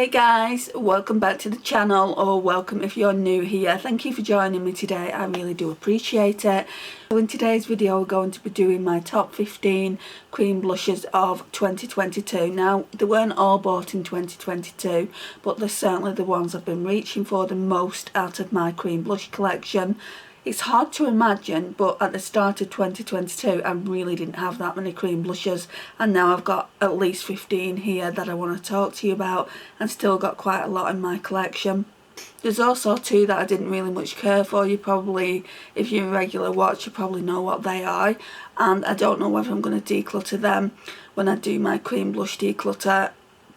Hey guys, welcome back to the channel, or welcome if you're new here. Thank you for joining me today, I really do appreciate it. So in today's video we're going to be doing my top 15 cream blushes of 2022. Now they weren't all bought in 2022, but they're certainly the ones I've been reaching for the most out of my cream blush collection. It's hard to imagine, but at the start of 2022 I really didn't have that many cream blushes, and now I've got at least 15 here that I want to talk to you about, and still got quite a lot in my collection. There's also two that I didn't really much care for. You probably, if you're a regular watch, you probably know what they are, and I don't know whether I'm going to declutter them when I do my cream blush declutter,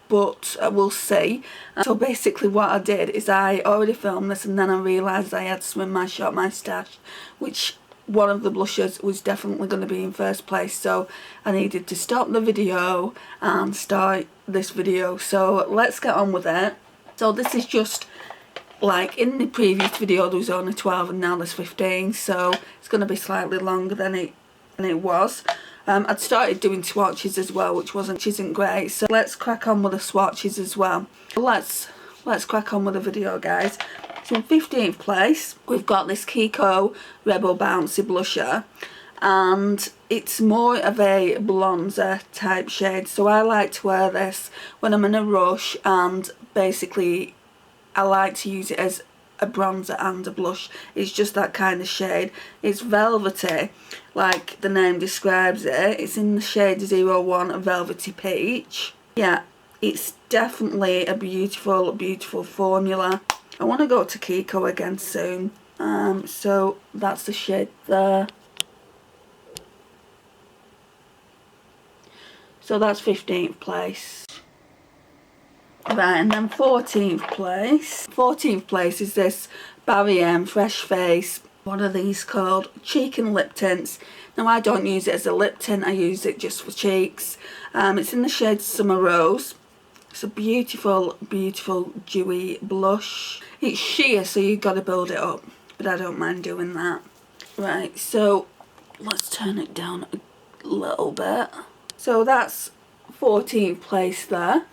but we'll see. So basically what I did is I already filmed this, and then I realised I had some in my shop, my stash, which one of the blushes was definitely going to be in first place, so I needed to stop the video and start this video. So let's get on with it. So this is just like in the previous video there was only 12 and now there's 15, so it's going to be slightly longer than it was. I'd started doing swatches as well, which isn't great, so let's crack on with the swatches as well. Let's crack on with the video, guys. So in 15th place we've got this Kiko Rebel Bouncy blusher, and it's more of a bronzer type shade, so I like to wear this when I'm in a rush, and basically I like to use it as a bronzer and a blush. It's just that kind of shade. It's velvety, like the name describes it. It's in the shade 01 Velvety Peach. Yeah, it's definitely a beautiful, beautiful formula. I want to go to Kiko again soon. So that's the shade there. So that's 15th place. Right, and then 14th place. 14th place is this Barry M Fresh Face. What are these called? Cheek and lip tints. Now I don't use it as a lip tint, I use it just for cheeks. It's in the shade Summer Rose. It's a beautiful, beautiful dewy blush. It's sheer, so you've got to build it up, but I don't mind doing that. Right, so let's turn it down a little bit. So that's 14th place there.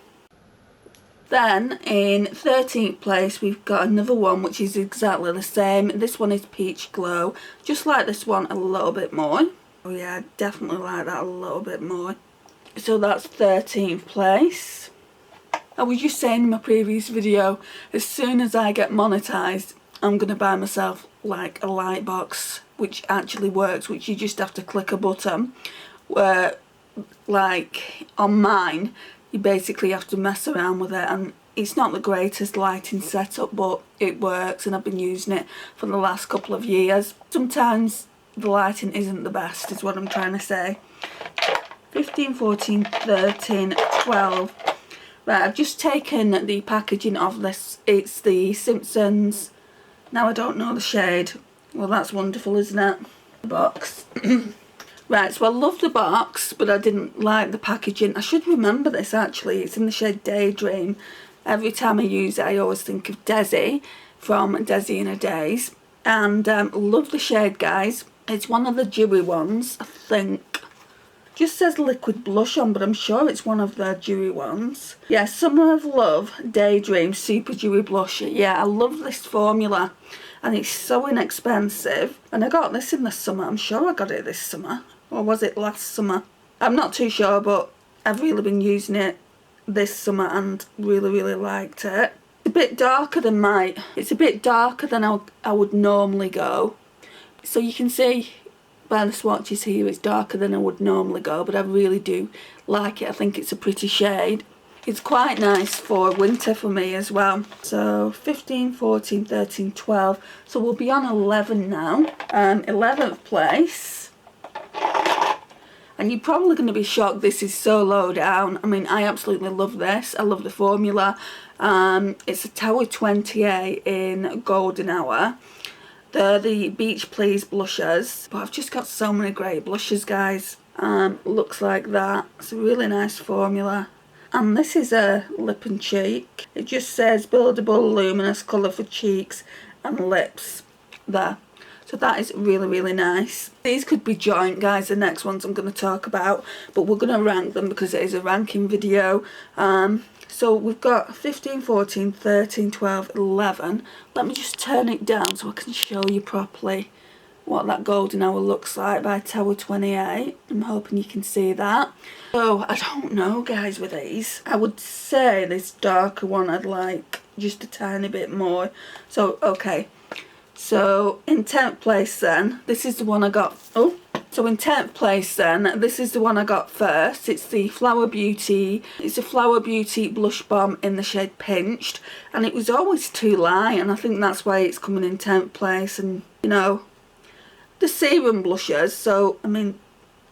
Then in 13th place we've got another one which is exactly the same. This one is Peach Glow, just like this one a little bit more. Oh yeah, I definitely like that a little bit more. So that's 13th place. I was just saying in my previous video, as soon as I get monetized I'm going to buy myself like a light box which actually works, which you just have to click a button, where like on mine you basically have to mess around with it, and it's not the greatest lighting setup, but it works, and I've been using it for the last couple of years. Sometimes the lighting isn't the best is what I'm trying to say. 15, 14, 13, 12. Right, I've just taken the packaging of this. It's the Simpsons. Now I don't know the shade. Well, that's wonderful, isn't it? The box. Right, so I love the box, but I didn't like the packaging. I should remember this actually. It's in the shade Daydream. Every time I use it I always think of Desi from Desi in a Daze. And love the shade, guys. It's one of the dewy ones, I think. Just says liquid blush on, but I'm sure it's one of the dewy ones. Yeah, Summer of Love Daydream Super Dewy Blush. Yeah, I love this formula, and it's so inexpensive. And I got this in the summer. I'm sure I got it this summer, or was it last summer? I'm not too sure, but I've really been using it this summer and really, really liked it. It's a bit darker than it's a bit darker than I would normally go. So you can see by the swatches here it's darker than I would normally go, but I really do like it. I think it's a pretty shade. It's quite nice for winter for me as well. So 15, 14, 13, 12. So we'll be on 11 now. 11th place. And you're probably going to be shocked this is so low down. I mean, I absolutely love this. I love the formula. It's a Tower 20A in Golden Hour. They're the Beach Please blushers. But I've just got so many great blushes, guys. Looks like that. It's a really nice formula. And this is a lip and cheek. It just says buildable luminous colour for cheeks and lips there. So So that is really, really nice. These could be joint, guys, the next ones I'm going to talk about, but we're going to rank them because it is a ranking video. So we've got 15, 14, 13, 12, 11. Let me just turn it down so I can show you properly what that golden hour looks like by Tower 28. I'm hoping you can see that. So I don't know, guys, with these. I would say this darker one I'd like just a tiny bit more. So, okay. So in 10th place then, this is the one I got. Oh. So in 10th place then, this is the one I got first. It's the Flower Beauty. It's a Flower Beauty Blush Bomb in the shade Pinched. And it was always too light, and I think that's why it's coming in 10th place. And, you know, the serum blushes, so, I mean,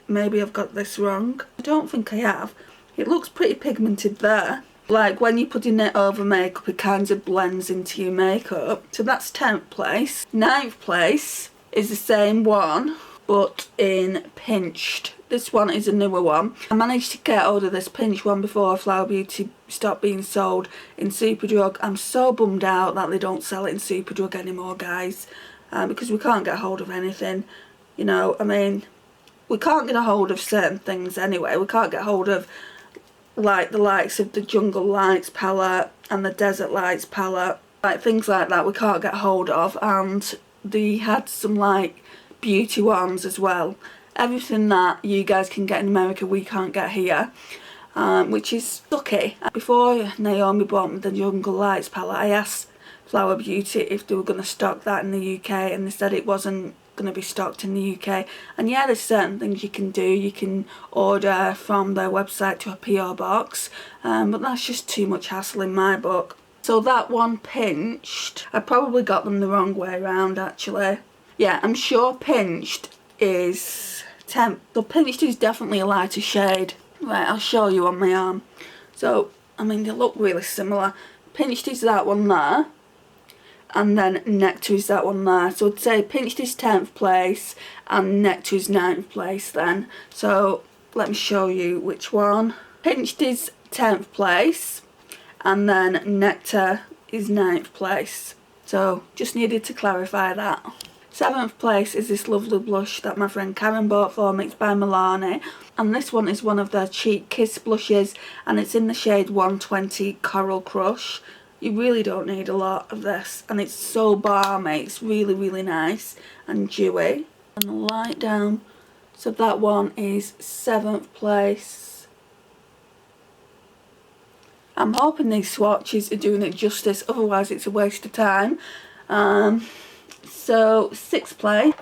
maybe I've got this wrong. I don't think I have. It looks pretty pigmented there. Like, when you're putting it over makeup, it kind of blends into your makeup. So that's 10th place. 9th place is the same one, but in Pinched. This one is a newer one. I managed to get hold of this Pinched one before Flower Beauty stopped being sold in Superdrug. I'm so bummed out that they don't sell it in Superdrug anymore, guys, because we can't get hold of anything. You know, I mean, we can't get a hold of certain things anyway. We can't get hold of, like, the likes of the Jungle Lights palette and the Desert Lights palette. Like, things like that we can't get hold of. And they had some, like, beauty ones as well. Everything that you guys can get in America we can't get here, which is lucky. Before Naomi bought me the Jungle Lights palette, I asked Flower Beauty if they were going to stock that in the UK, and they said it wasn't going to be stocked in the UK. And yeah, there's certain things you can do. You can order from their website to a PO box, but that's just too much hassle in my book. So that one Pinched, I probably got them the wrong way around actually. Yeah, I'm sure Pinched is 10th. So Pinched is definitely a lighter shade. Right, I'll show you on my arm. So, I mean, they look really similar. Pinched is that one there, and then Nectar is that one there. So I'd say Pinched is 10th place and Nectar is 9th place then. So let me show you which one. Pinched is 10th place and then Nectar is 9th place. So just needed to clarify that. 7th place is this lovely blush that my friend Karen bought for me. It's by Milani, and this one is one of their Cheek Kiss blushes, and it's in the shade 120 Coral Crush. You really don't need a lot of this, and it's so balmy. It's really, really nice and dewy. And the light down. So that one is 7th place. I'm hoping these swatches are doing it justice, otherwise it's a waste of time. So 6th place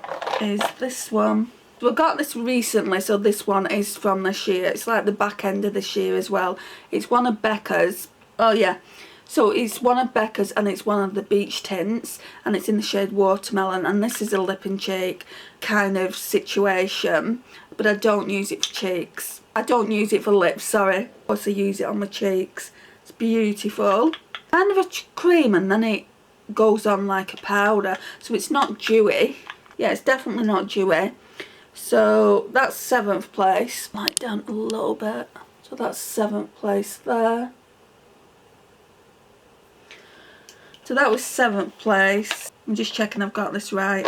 is this one. We got this recently, so this one is from this year. It's like the back end of this year as well. It's one of Becca's. Oh yeah. So it's one of Becca's and it's one of the beach tints, and it's in the shade Watermelon, and this is a lip and cheek kind of situation, but I don't use it for cheeks. I don't use it for lips, sorry. I also use it on my cheeks. It's beautiful. Kind of a cream, and then it goes on like a powder, so it's not dewy. Yeah, it's definitely not dewy. So that's 7th place. Light down a little bit. So that's 7th place there. So that was 7th place. I'm just checking I've got this right.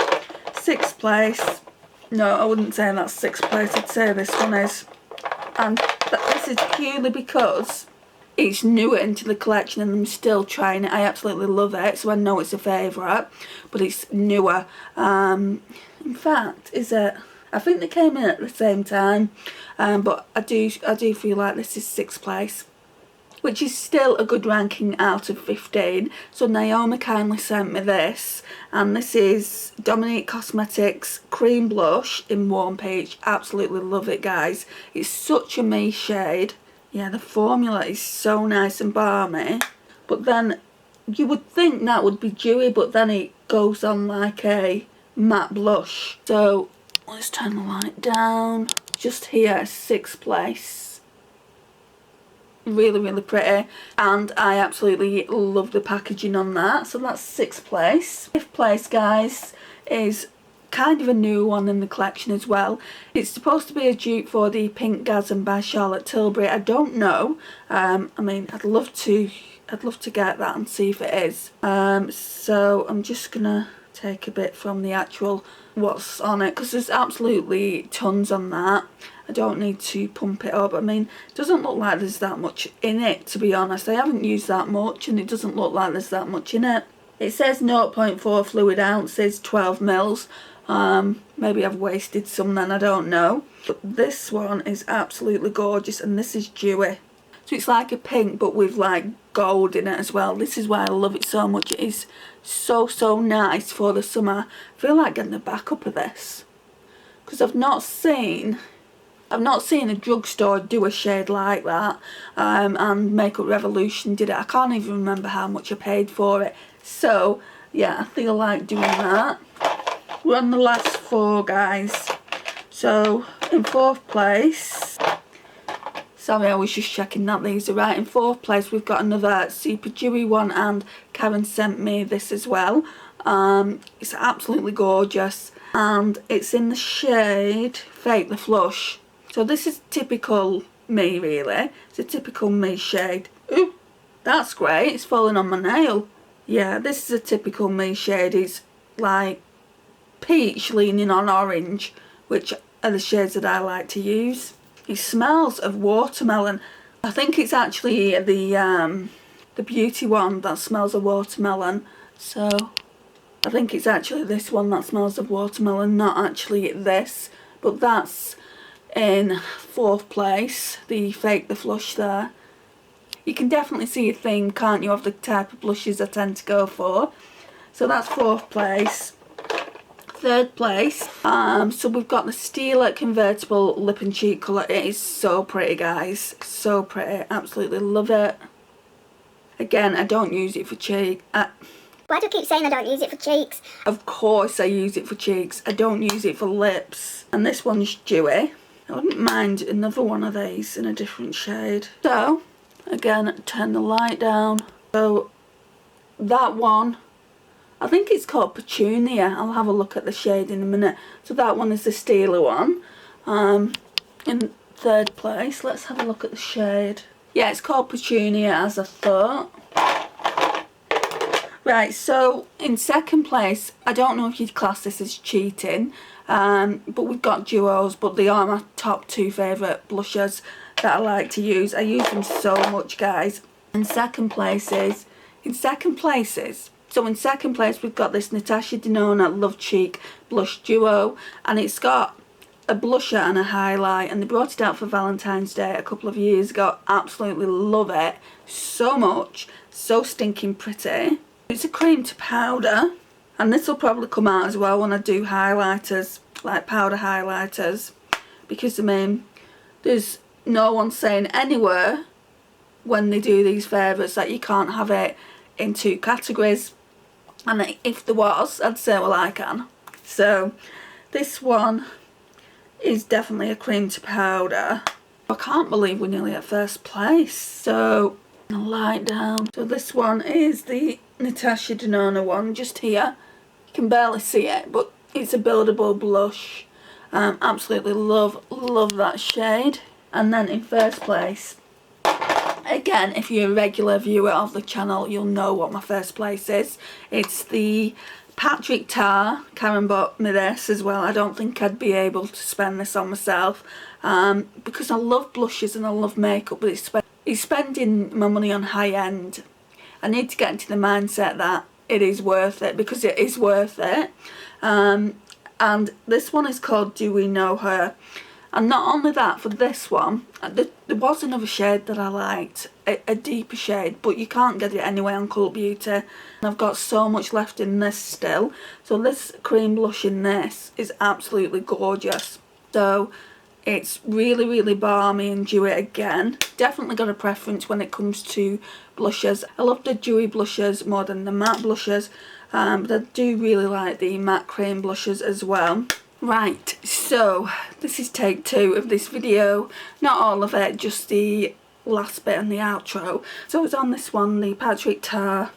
6th place. No, I wouldn't say that's 6th place. I'd say this one is. And this is purely because it's newer into the collection and I'm still trying it. I absolutely love it, so I know it's a favourite, but it's newer. In fact, is it? I think they came in at the same time, but I do feel like this is 6th place, which is still a good ranking out of 15. So Naomi kindly sent me this, and this is Dominique Cosmetics Cream Blush in Warm Peach. Absolutely love it, guys. It's such a me shade. Yeah, the formula is so nice and balmy, but then you would think that would be dewy, but then it goes on like a matte blush. So let's turn the light down. Just here, 6th place. Really, really pretty, and I absolutely love the packaging on that. So that's 6th place. 5th place, guys, is kind of a new one in the collection as well. It's supposed to be a dupe for the Pink Gasm by Charlotte Tilbury. I don't know. I mean, I'd love to get that and see if it is. So I'm just gonna take a bit from the actual what's on it, because there's absolutely tons on that. I don't need to pump it up. I mean, it doesn't look like there's that much in it, to be honest. I haven't used that much and it doesn't look like there's that much in it. It says 0.4 fluid ounces, 12 mils. Maybe I've wasted some then, I don't know. But this one is absolutely gorgeous, and this is dewy. So it's like a pink but with like gold in it as well. This is why I love it so much. It is so nice for the summer. I feel like getting the backup of this, because I've not seen a drugstore do a shade like that, and Makeup Revolution did it. I can't even remember how much I paid for it. So yeah, I feel like doing that. We're on the last 4, guys. So in 4th place, sorry, I was just checking that these are right. In 4th place, we've got another super dewy one, and Karen sent me this as well. It's absolutely gorgeous, and it's in the shade Fake the Flush. So this is typical me, really. It's a typical me shade. Ooh, that's great. It's falling on my nail. Yeah, this is a typical me shade. It's like peach leaning on orange, which are the shades that I like to use. It smells of watermelon. I think it's actually the beauty one that smells of watermelon. So I think it's actually this one that smells of watermelon, not actually this. But that's in 4th place, the Fake the Flush there. You can definitely see a theme, can't you, of the type of blushes I tend to go for. So that's 4th place. 3rd place, so we've got the Stila Convertible Lip and Cheek colour. It is so pretty, guys. So pretty. Absolutely love it. Again, I don't use it for cheek. Why do I keep saying I don't use it for cheeks? Of course I use it for cheeks. I don't use it for lips. And this one's dewy. I wouldn't mind another one of these in a different shade. So, again, turn the light down. So, that one, I think it's called Petunia. I'll have a look at the shade in a minute. So that one is the Stila one. In 3rd place, let's have a look at the shade. Yeah, it's called Petunia, as I thought. Right, so in 2nd place, I don't know if you'd class this as cheating, but we've got duos, but they are my top 2 favourite blushers that I like to use. I use them so much, guys. In second places, so in 2nd place, we've got this Natasha Denona Love Cheek Blush Duo, and it's got a blusher and a highlight, and they brought it out for Valentine's Day a couple of years ago. Absolutely love it so much. So stinking pretty. It's a cream to powder, and this will probably come out as well when I do highlighters, like powder highlighters, because I mean, there's no one saying anywhere when they do these favourites that you can't have it in 2 categories. And if there was, I'd say, well, I can. So this one is definitely a cream to powder. I can't believe we're nearly at 1st place. So light down. So this one is the Natasha Denona one, just here. You can barely see it, but it's a buildable blush. Absolutely love that shade. And then in 1st place, again, if you're a regular viewer of the channel, you'll know what my 1st place is. It's the Patrick Tar. Karen bought me this as well. I don't think I'd be able to spend this on myself, because I love blushes and I love makeup, but it's spending my money on high end. I need to get into the mindset that it is worth it, because it is worth it. And this one is called Do We Know Her? And not only that, for this one, there was another shade that I liked, a deeper shade, but you can't get it anyway on Cult Beauty. And I've got so much left in this still. So this cream blush in this is absolutely gorgeous. So it's really balmy and dewy again. Definitely got a preference when it comes to blushes. I love the dewy blushes more than the matte blushes, but I do really like the matte cream blushes as well. Right, so this is take 2 of this video. Not all of it, just the last bit and the outro. So it's on this one, the Patrick Tar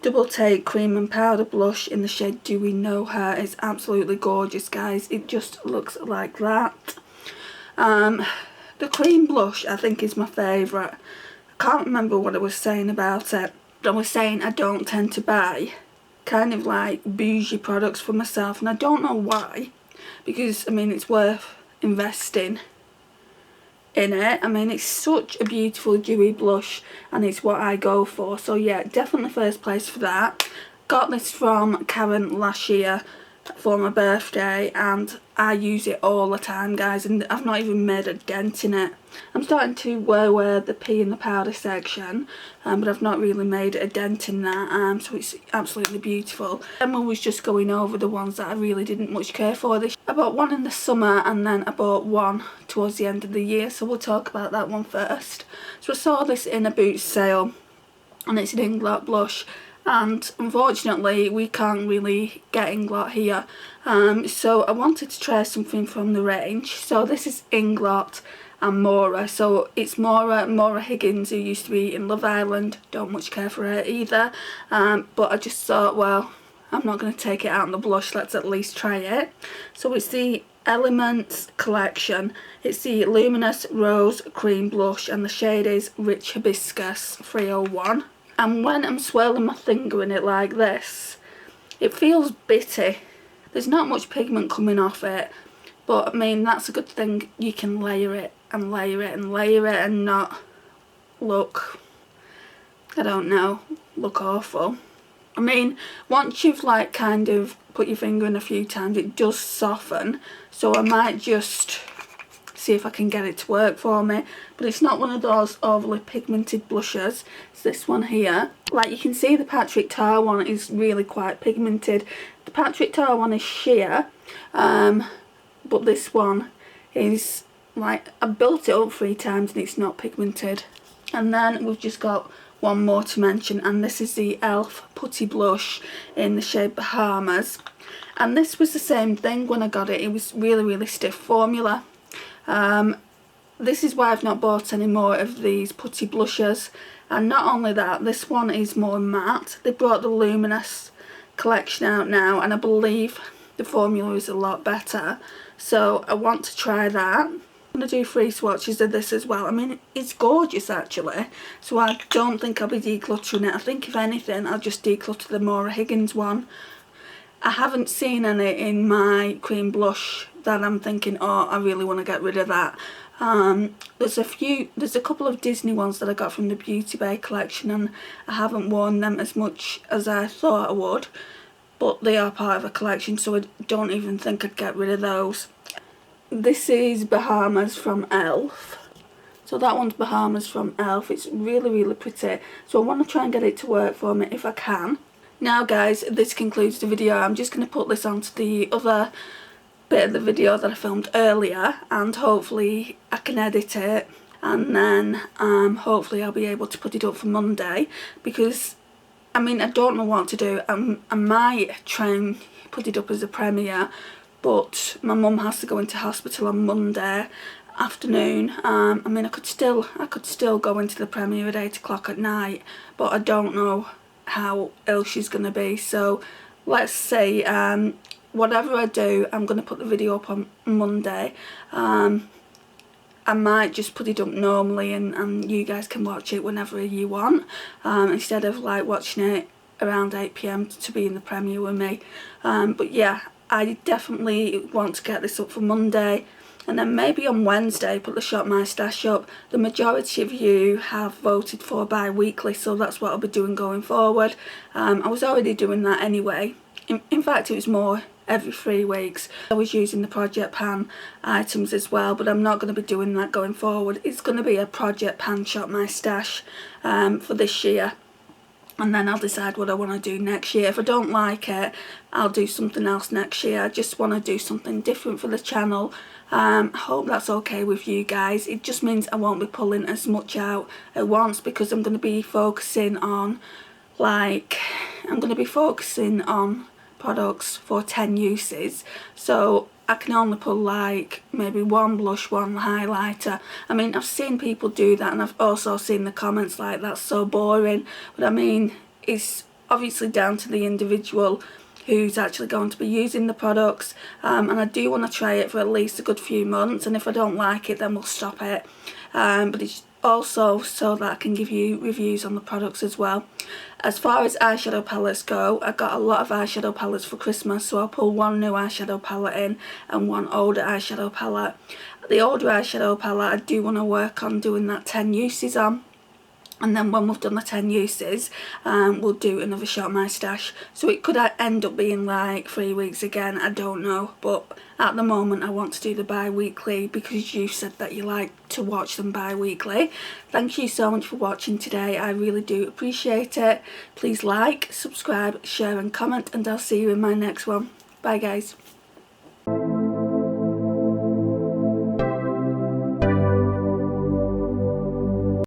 Double Take Cream and Powder Blush in the shade Do We Know Her. It's absolutely gorgeous, guys. It just looks like that. The cream blush, I think, is my favourite. I can't remember what I was saying about it. But I was saying I don't tend to buy kind of like bougie products for myself, and I don't know why, because I mean it's worth investing in it. I mean it's such a beautiful dewy blush and it's what I go for, so yeah, definitely first place for that. Got this from Karen last year for my birthday and I use it all the time, guys, and I've not even made a dent in it. I'm starting to wear the pea in the powder section, but I've not really made a dent in that, so it's absolutely beautiful. Emma was just going over the ones that I really didn't much care for this. I bought one in the summer and then I bought one towards the end of the year, so we'll talk about that one first. So I saw this in a Boots sale and it's an Inglot blush, and unfortunately we can't really get Inglot here, so I wanted to try something from the range. So this is Inglot and Mora, so it's Mora Higgins, who used to be in Love Island. Don't much care for her either, but I just thought, well, I'm not going to take it out on the blush, let's at least try it. So it's the Elements collection. It's the Luminous Rose Cream Blush and the shade is Rich Hibiscus 301. And when I'm swirling my finger in it like this, it feels bitty. There's not much pigment coming off it, but I mean that's a good thing. You can layer it and layer it and layer it and not look, I don't know, look awful. I mean, once you've like kind of put your finger in a few times, it does soften, so I might just see if I can get it to work for me. But it's not one of those overly pigmented blushes. It's this one here. Like you can see, the Patrick Tar one is really quite pigmented. The Patrick Tar one is sheer, but this one is like, I built it up 3 times and it's not pigmented. And then we've just got one more to mention, and this is the e.l.f. Putty Blush in the shade Bahamas. And this was the same thing when I got it. It was really stiff formula. This is why I've not bought any more of these putty blushes. And not only that, this one is more matte. They brought the Luminous collection out now and I believe the formula is a lot better, so I want to try that. I'm going to do 3 swatches of this as well. I mean, it's gorgeous actually, so I don't think I'll be decluttering it. I think if anything I'll just declutter the Mora Higgins one. I haven't seen any in my cream blush that I'm thinking, oh, I really want to get rid of that. There's a couple of Disney ones that I got from the Beauty Bay collection and I haven't worn them as much as I thought I would, but they are part of a collection, so I don't even think I'd get rid of those. This is Bahamas from e.l.f. So that one's Bahamas from e.l.f. It's really pretty, so I want to try and get it to work for me if I can. Now guys, this concludes the video. I'm just going to put this onto the other bit of the video that I filmed earlier and hopefully I can edit it, and then hopefully I'll be able to put it up for Monday, because I mean I don't know what to do. I might try and put it up as a premiere, but my mum has to go into hospital on Monday afternoon. I mean I could still go into the premiere at 8 o'clock at night, but I don't know how ill she's going to be, so let's see. Whatever I do, I'm going to put the video up on Monday. I might just put it up normally and you guys can watch it whenever you want, instead of like watching it around 8 PM to be in the premiere with me. But yeah, I definitely want to get this up for Monday, and then maybe on Wednesday put the Shop My Stash up. The majority of you have voted for bi-weekly, so that's what I'll be doing going forward. I was already doing that anyway. In fact, it was more every 3 weeks. I was using the Project Pan items as well, but I'm not going to be doing that going forward. It's going to be a Project Pan Shop My Stash for this year, and then I'll decide what I want to do next year. If I don't like it, I'll do something else next year. I just want to do something different for the channel. I hope that's okay with you guys. It just means I won't be pulling as much out at once, because I'm going to be focusing on products for 10 uses, so I can only pull like maybe 1 blush, 1 highlighter. I mean, I've seen people do that and I've also seen the comments like that's so boring, but I mean it's obviously down to the individual who's actually going to be using the products, and I do want to try it for at least a good few months, and if I don't like it then we'll stop it, but it's also so that I can give you reviews on the products as well. As far as eyeshadow palettes go, I got a lot of eyeshadow palettes for Christmas, so I'll pull one new eyeshadow palette in and one older eyeshadow palette. The older eyeshadow palette I do want to work on doing that 10 uses on, and then when we've done the 10 uses, we'll do another Shop My Stash. So it could end up being like 3 weeks again, I don't know, but at the moment I want to do the bi-weekly because you said that you like to watch them bi-weekly. Thank you so much for watching today, I really do appreciate it. Please like, subscribe, share and comment, and I'll see you in my next one. Bye guys.